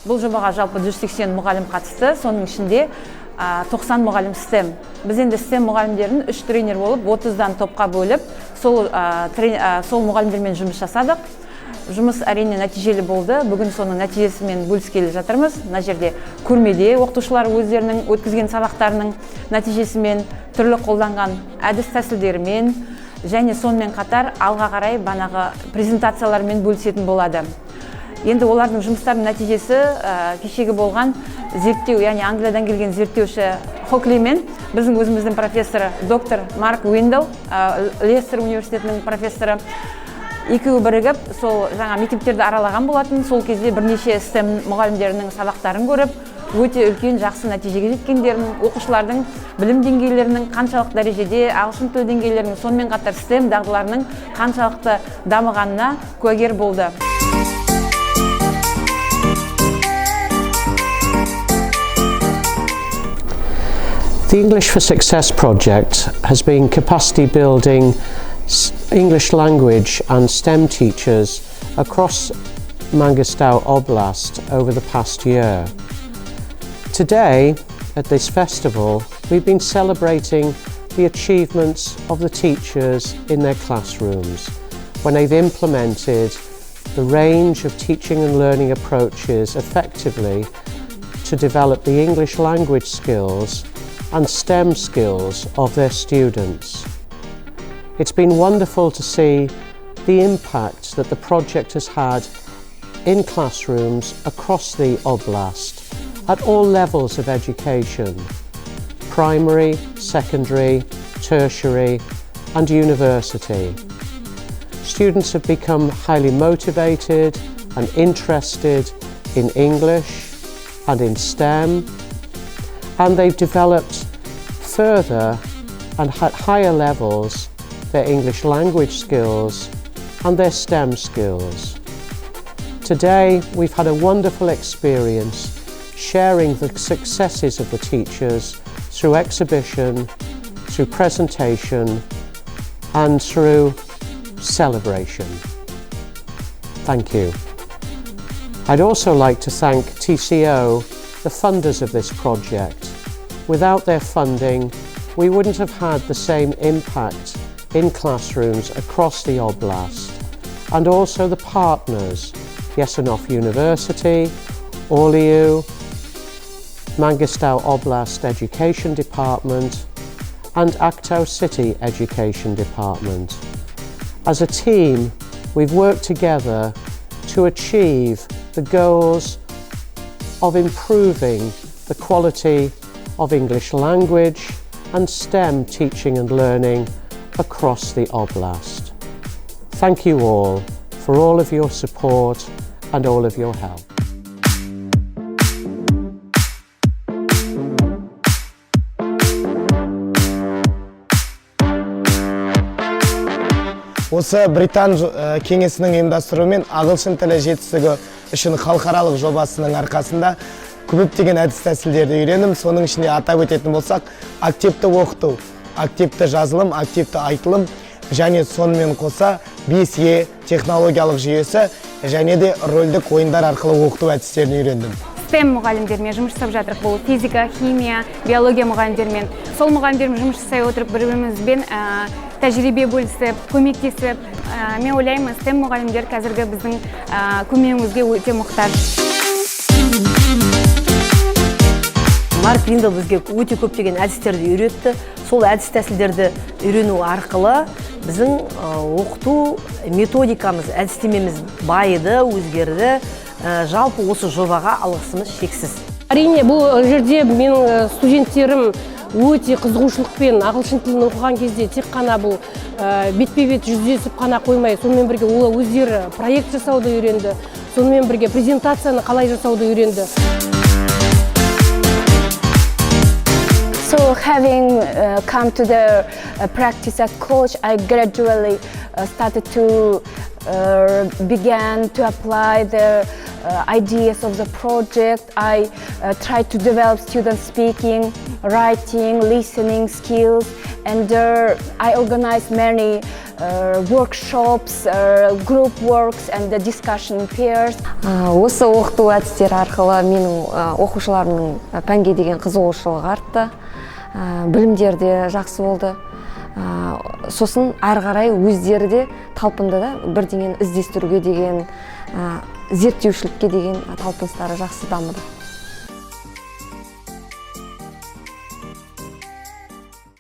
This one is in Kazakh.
Бұл жобаға жалпы 180 мұғалім қатысты, соның ішінде 90 мұғалім STEM. Біз енді STEM мұғалімдерін 3 тренер болып, 30-дан топқа бөліп, сол мұғалімдермен жұмыс жасадық. Жұмыс әрине нәтижелі болды. Бүгін соның нәтижесімен бөліскелі жатырмыз. Мына жерде көрмеде оқытушылар өздерінің өткізген сабақтарының нәтижесімен, түрлі қолданған әдіс тәсілдерімен және сонымен қатар алға қарай банағы презентациялармен бөлісетін болады. Енді олардың жұмыстарының нәтижесі кешегі болған зерттеу, яғни Англиядан келген зерттеуші Хоклимен, біздің өзіміздің профессоры доктор Марк Уиндл, Лестер университетінің профессоры, екеуі бірігіп, сол жаңа мектептерді аралаған болатын. Сол кезде бірнеше STEM мұғалімдерінің сабақтарын көріп, өте үлкен жақсы нәтижеге жеткендерін, оқушылардың білім деңгейлерінің қаншалықты дәрежеде, ағылшын тілі деңгейлерінің, сонымен қатар STEM дағдыларының қаншалықты дамығанына куәгер болды. The English for Success project has been capacity building English language and STEM teachers across Mangostau Oblast over the past year. Today, at this festival, we've been celebrating the achievements of the teachers in their classrooms when they've implemented the range of teaching and learning approaches effectively to develop the English language skills and STEM skills of their students. It's been wonderful to see the impact that the project has had in classrooms across the Oblast at all levels of education: primary, secondary, tertiary and university. Students have become highly motivated and interested in English and in STEM, and they've developed further and at higher levels their English language skills and their STEM skills. Today we've had a wonderful experience sharing the successes of the teachers through exhibition, through presentation and through celebration. Thank you. I'd also like to thank TCO, the funders of this project. Without their funding, we wouldn't have had the same impact in classrooms across the Oblast, and also the partners, Yesenov University, Orliu, Mangostau Oblast Education Department and Aktau City Education Department. As a team, we've worked together to achieve the goals of improving the quality of English language and STEM teaching and learning across the Oblast. Thank you all for all of your support and all of your help. Осы Британ кеңесінің ұйымдастыруымен ағылшын тілі жетістігі үшін халықаралық жобасының арқасында көптеген әдіс тәсілдерді үйрендім. Соның ішінде атап өтетін болсақ, активті оқыту, активті жазылым, активті айтылым және сонымен қоса 5E технологиялық жүйесі және де рөлдік ойындар арқылы оқыту әдістерін үйрендім. STEM мұғалімдермен жұмыс жасап жатырық. Бұл физика, химия, биология мұғалімдермен. Сол мұғалімдермен жұмыс жасай отырып бір-бірімізбен тәжірибе бөлісіп, көмектесіп, мен ойлаймын, STEM мұғалімдер қазіргі біздің көмегімізге өте мұқтаж. Марк Уиндл бізге өте көптеген әдістерді үйретті. Сол әдіс тәсілдерді үйрену арқылы біздің оқыту методикамыз, әдістемеміз байыды, өзгерді. Жалпы осы жобаға алғысымыз шексіз. Әрине, бұл жерде менің студенттерім өте қызығушылықпен ағылшын тілін оқыған кезде тек қана бұл бетпе-бет жүздесіп қана қоймай, сонымен бірге олар өздері проект жасауды үйренді, сонымен бірге презентацияны қалай жасауды үйренді. So having come to the practice as coach, I gradually started to began to apply the ideas of the project. I try to develop student speaking, writing, listening skills, and I organize many workshops, group works and the discussion pairs. Осы оқыту әдістері арқылы менің оқушыларымның пәнге деген қызығушылығы артты. Білімдері де жақсы болды. Сосын ары қарай өздері де талпынды да, бірдеңені іздестіруге деген, зерттеушілікке деген талпыныстары жақсы дамыды.